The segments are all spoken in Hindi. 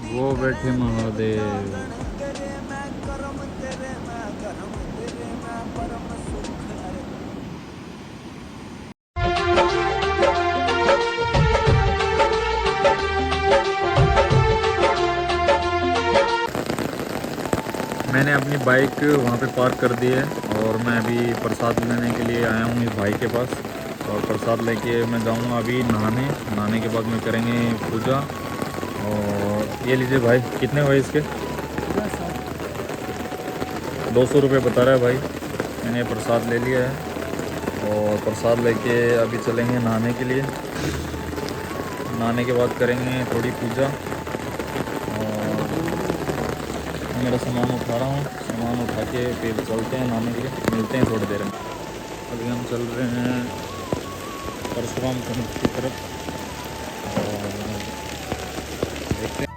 वो बैठे महादेव। मैंने अपनी बाइक वहाँ पे पार्क कर दी है और मैं अभी प्रसाद लेने के लिए आया हूँ इस भाई के पास। और प्रसाद लेके मैं जाऊँगा अभी नहाने के बाद में करेंगे पूजा। और ये लीजिए भाई, कितने हुए इसके? 200 रुपये बता रहा है भाई। मैंने प्रसाद ले लिया है और प्रसाद लेके अभी चलेंगे नहाने के लिए। नहाने के बाद करेंगे थोड़ी पूजा। और मेरा सामान उठा रहा हूँ, सामान उठा के फिर चलते हैं नहाने के लिए। मिलते हैं थोड़ी देर में। अभी हम चल रहे हैं परशुराम कुंड की तरफ और देखते हैं।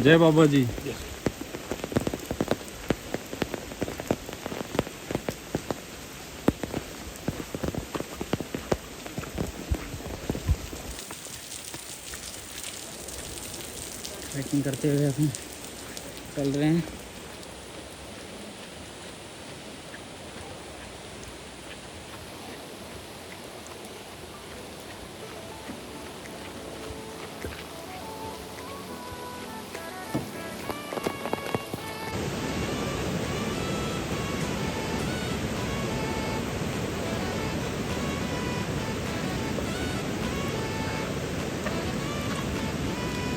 जय बाबा जी। ट्रैकिंग करते हुए हम चल रहे हैं।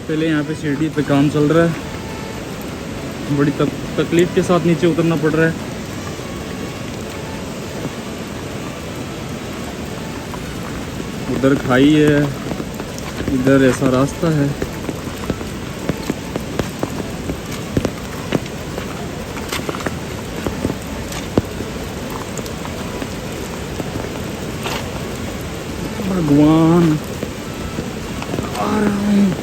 पहले यहाँ पे सीढ़ी पे काम चल रहा है, बड़ी तकलीफ के साथ नीचे उतरना पड़ रहा है। उधर खाई है, इधर ऐसा रास्ता है। भगवान आ रहा हूँ।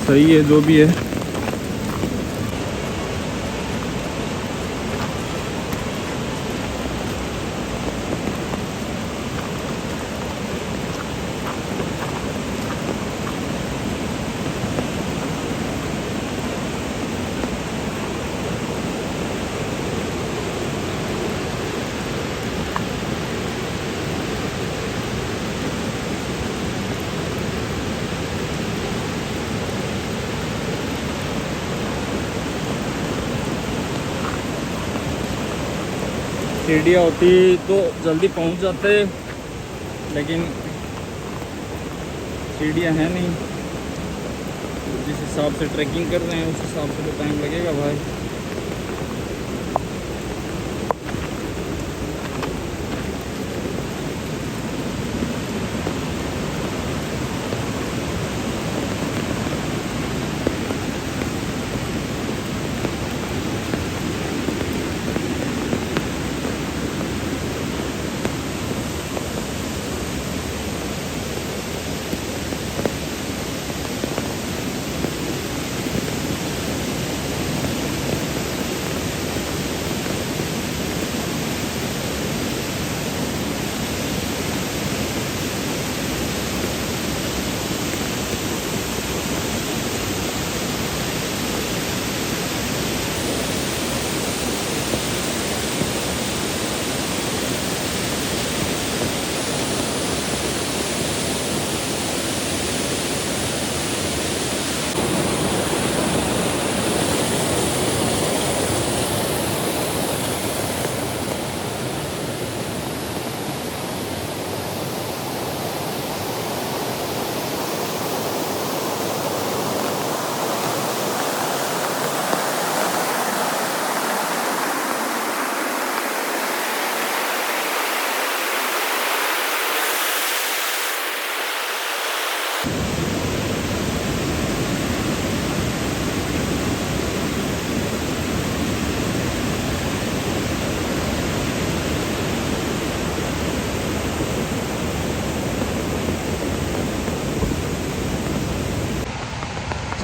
सही है जो भी है। सीढ़ियाँ होती तो जल्दी पहुंच जाते, लेकिन सीढ़ियाँ हैं नहीं। जिस हिसाब से ट्रैकिंग कर रहे हैं उस हिसाब से तो टाइम लगेगा भाई।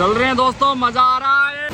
चल रहे हैं दोस्तों, मजा आ रहा है।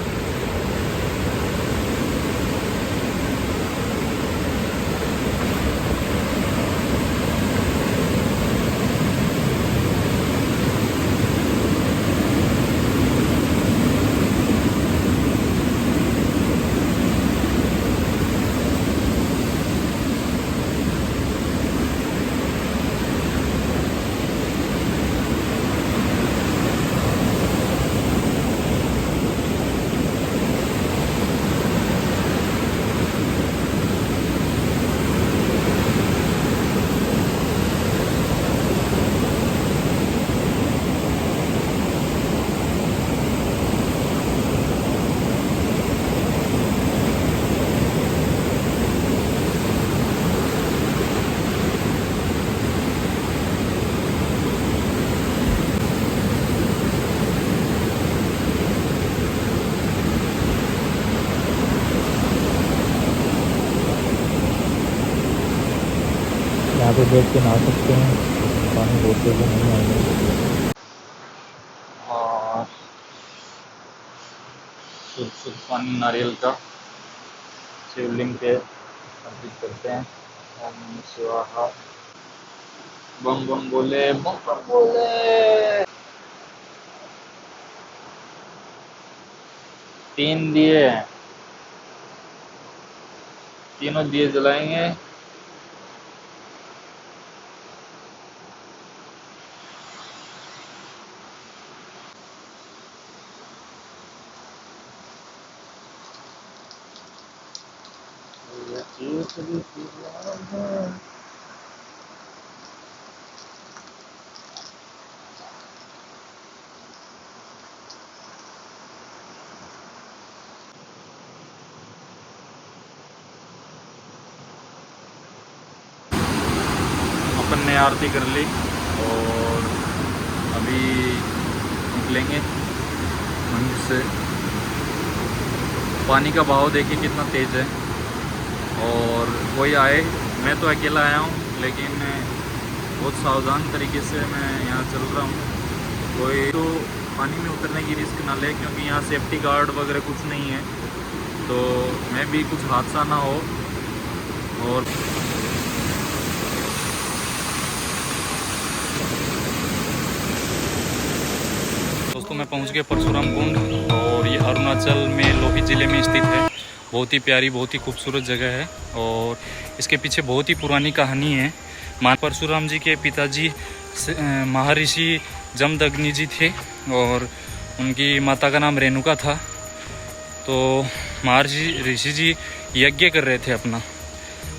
यहाँ पे बैठ के नहा सकते हैं, पानी बहुत तेज नहीं आएगा। और शुद्ध शुद्ध पानी नारियल का शिवलिंग पे अर्पित करते हैं। ओम नमः शिवाय, बम बम बोले, बम बम बोले। 3 दिए हैं, तीनों दिए जलाएंगे। अपन ने आरती कर ली और अभी निकलेंगे मंदिर से। पानी का बहाव देखिए कितना तेज़ है और कोई आए, मैं तो अकेला आया हूँ, लेकिन बहुत सावधान तरीके से मैं यहाँ चल रहा हूँ। कोई तो पानी में उतरने की रिस्क ना ले, क्योंकि यहाँ सेफ्टी गार्ड वगैरह कुछ नहीं है, तो मैं भी कुछ हादसा ना हो। और दोस्तों मैं पहुँच गया परशुराम कुंड, और ये अरुणाचल में लोहित ज़िले में स्थित है। बहुत ही प्यारी, बहुत ही खूबसूरत जगह है और इसके पीछे बहुत ही पुरानी कहानी है। मां परशुराम जी के पिताजी महर्षि जमदग्नि जी थे और उनकी माता का नाम रेणुका था। तो महर्षि ऋषि जी यज्ञ कर रहे थे अपना,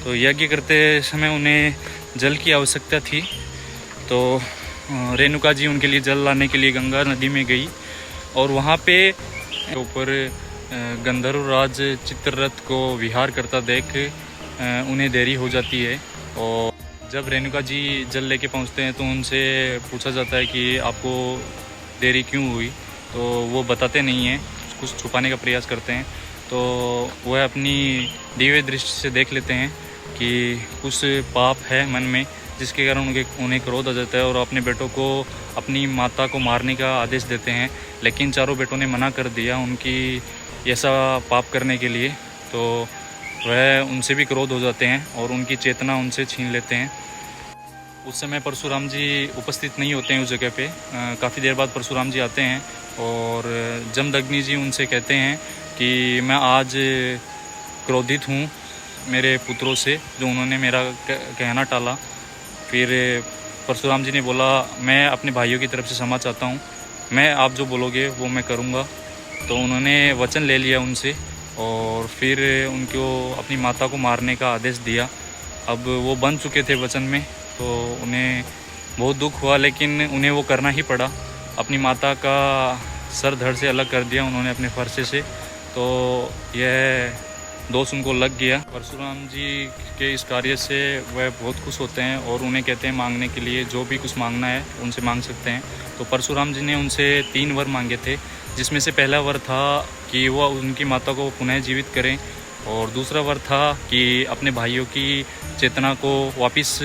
तो यज्ञ करते समय उन्हें जल की आवश्यकता थी। तो रेणुका जी उनके लिए जल लाने के लिए गंगा नदी में गई और वहाँ पे ऊपर गंधर्व राज चित्ररथ को विहार करता देख उन्हें देरी हो जाती है। और जब रेणुका जी जल लेके पहुँचते हैं तो उनसे पूछा जाता है कि आपको देरी क्यों हुई, तो वो बताते नहीं हैं, कुछ छुपाने का प्रयास करते हैं। तो वह अपनी दिव्य दृष्टि से देख लेते हैं कि कुछ पाप है मन में, जिसके कारण उन्हें क्रोध आ जाता है और अपने बेटों को, अपनी माता को मारने का आदेश देते हैं। लेकिन चारों बेटों ने मना कर दिया उनकी ऐसा पाप करने के लिए, तो वह उनसे भी क्रोध हो जाते हैं और उनकी चेतना उनसे छीन लेते हैं। उस समय परशुराम जी उपस्थित नहीं होते हैं उस जगह पे। काफ़ी देर बाद परशुराम जी आते हैं और जमदग्नि जी उनसे कहते हैं कि मैं आज क्रोधित हूँ मेरे पुत्रों से, जो उन्होंने मेरा कहना टाला। फिर परशुराम जी ने बोला, मैं अपने भाइयों की तरफ से क्षमा चाहता हूँ, मैं आप जो बोलोगे वो मैं करूँगा। तो उन्होंने वचन ले लिया उनसे और फिर उनको अपनी माता को मारने का आदेश दिया। अब वो बन चुके थे वचन में, तो उन्हें बहुत दुख हुआ, लेकिन उन्हें वो करना ही पड़ा। अपनी माता का सर धड़ से अलग कर दिया उन्होंने अपने फरसे से, तो यह दोष उनको लग गया। परशुराम जी के इस कार्य से वह बहुत खुश होते हैं और उन्हें कहते हैं मांगने के लिए, जो भी कुछ मांगना है उनसे मांग सकते हैं। तो परशुराम जी ने उनसे 3 वर मांगे थे, जिसमें से पहला वर था कि वह उनकी माता को पुनः जीवित करें, और दूसरा वर था कि अपने भाइयों की चेतना को वापस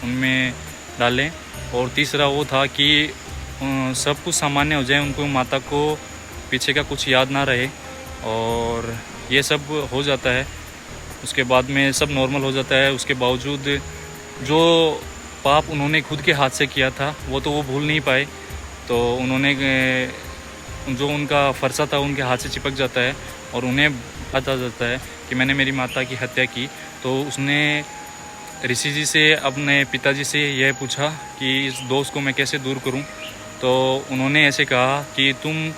उनमें डालें, और तीसरा वो था कि सब कुछ सामान्य हो जाए, उनको माता को पीछे का कुछ याद ना रहे, और ये सब हो जाता है। उसके बाद में सब नॉर्मल हो जाता है। उसके बावजूद जो पाप उन्होंने खुद के हाथ से किया था वो तो वो भूल नहीं पाए, तो उन्होंने जो उनका फ़र्ज़ा था उनके हाथ से चिपक जाता है और उन्हें पता जाता है कि मैंने मेरी माता की हत्या की। तो उसने ऋषि जी से, अपने पिताजी से यह पूछा कि इस दोष को मैं कैसे दूर करूं। तो उन्होंने ऐसे कहा कि तुम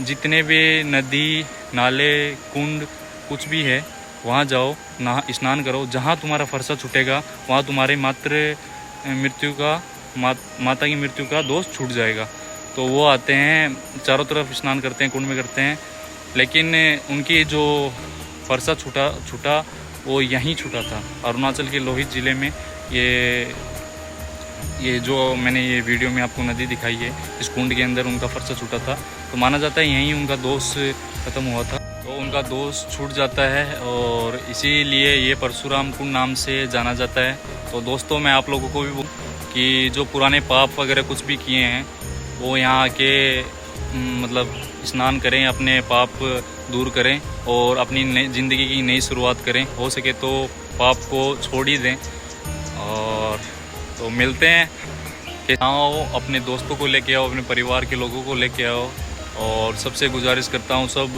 जितने भी नदी, नाले, कुंड कुछ भी है वहाँ जाओ, स्नान करो। जहाँ तुम्हारा फ़र्ज़ा छूटेगा वहाँ तुम्हारे माता की मृत्यु का दोष छूट जाएगा। तो वो आते हैं, चारों तरफ स्नान करते हैं, कुंड में करते हैं, लेकिन उनकी जो फ़र्ज़ा छूटा वो यहीं छूटा था, अरुणाचल के लोहित ज़िले में। ये जो मैंने ये वीडियो में आपको नदी दिखाई है, इस कुंड के अंदर उनका फ़र्ज़ा छूटा था। तो माना जाता है यहीं उनका दोष ख़त्म हुआ था, तो उनका दोष छूट जाता है और इसीलिए ये परशुराम कुंड नाम से जाना जाता है। तो दोस्तों, मैं आप लोगों को भी बोलूँ कि जो पुराने पाप वगैरह कुछ भी किए हैं वो यहाँ आके मतलब स्नान करें, अपने पाप दूर करें और अपनी ज़िंदगी की नई शुरुआत करें। हो सके तो पाप को छोड़ ही दें। और तो मिलते हैं कि आओ, अपने दोस्तों को लेके आओ, अपने परिवार के लोगों को लेके आओ। और सबसे गुजारिश करता हूँ सब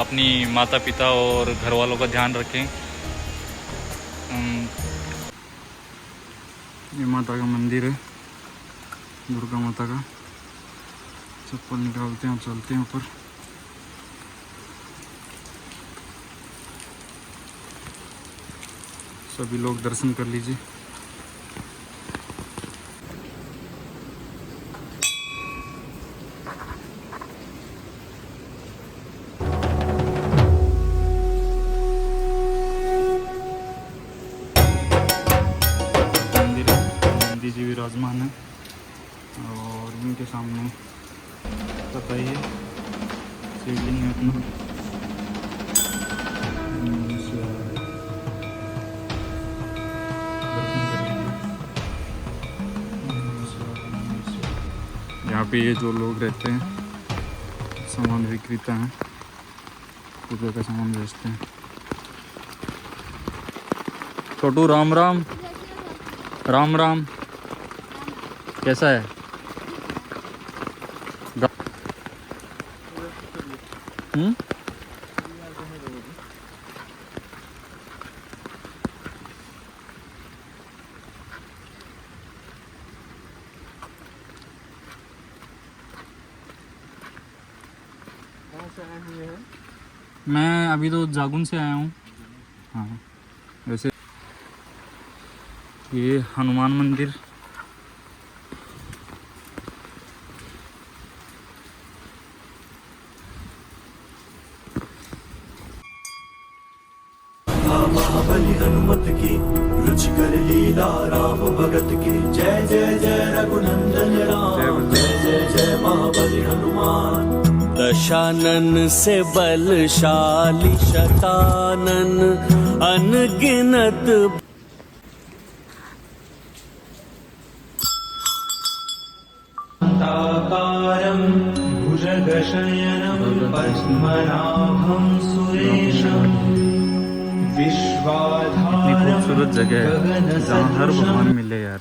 अपनी माता पिता और घर वालों का ध्यान रखें। ये माता का मंदिर है, दुर्गा माता का। चप्पल निकालते हैं और चलते हैं ऊपर। सभी लोग दर्शन कर लीजिए। मंदिर है, नंदी जी विराजमान है और इनके सामने पता ही है शिवलिंग है अपना। यहाँ पे ये जो लोग रहते हैं, सामान विक्रेता हैं, पूजा का सामान बेचते हैं। छोटू राम राम। राम राम, कैसा है? मैं अभी तो जागुन से आया हूँ। हाँ, वैसे ये हनुमान मंदिर। महाबली हनुमत की रुचिकर लीला राम भगत की। जय जय जय रघुनंदन राम, जय जय जय महाबली हनुमान। दशानन से बलशाली शतानन अनगिनत। ताकारं भुजगशयनं पद्मनाभं सुरेशं। इतनी खूबसूरत जगह है जहाँ हर भगवान मिले यार।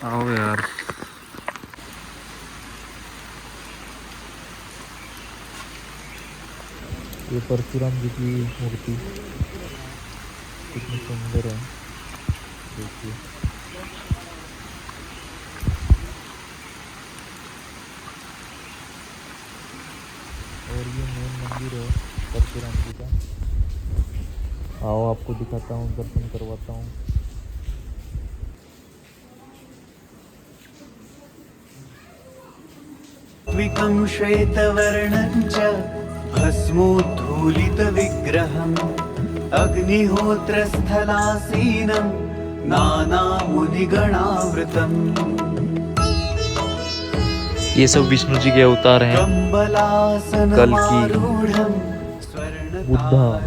आओ यार। ये परशुराम जी की मूर्ति कितनी सुंदर है, देखिए। और ये मेन मंदिर है परशुराम जी का। आओ, आपको दिखाता हूँ, दर्शन करवाता हूँ। विकं श्वेतवर्णं च भस्मोद्धूलितविग्रहम् अग्निहोत्रस्थलासीनं नानामुनिगणावृतम्। ये सब विष्णु जी के अवतार हैं। कल्कि, बुद्धा,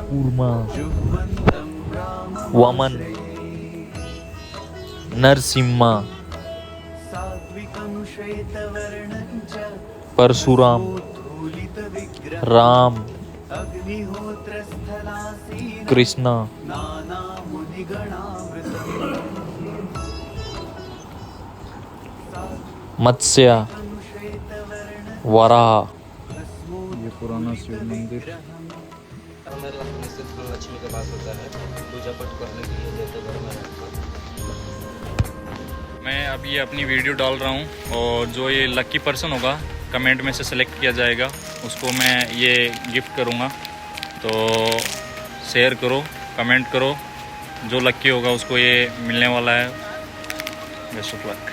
कूर्मा, वामन। नरसिम्हा, सात्विकं श्वेतवर्णं च परशुराम, धूलितविग्रहं राम, अग्निहोत्रस्थलासीनं कृष्णा, नानामुनिगणावृतम् मत्स्य, श्वेतवर्णं वराह। भस्मोत् ये पुराना शिव मंदिर। हमारे निश्चित लक्ष्मी के पास होता है, पूजा पाठ करने के लिए देते घर में रखकर। मैं अब ये अपनी वीडियो डाल रहा हूँ और जो ये लकी पर्सन होगा कमेंट में से सिलेक्ट किया जाएगा, उसको मैं ये गिफ्ट करूँगा। तो शेयर करो, कमेंट करो, जो लकी होगा उसको ये मिलने वाला है। Best of luck.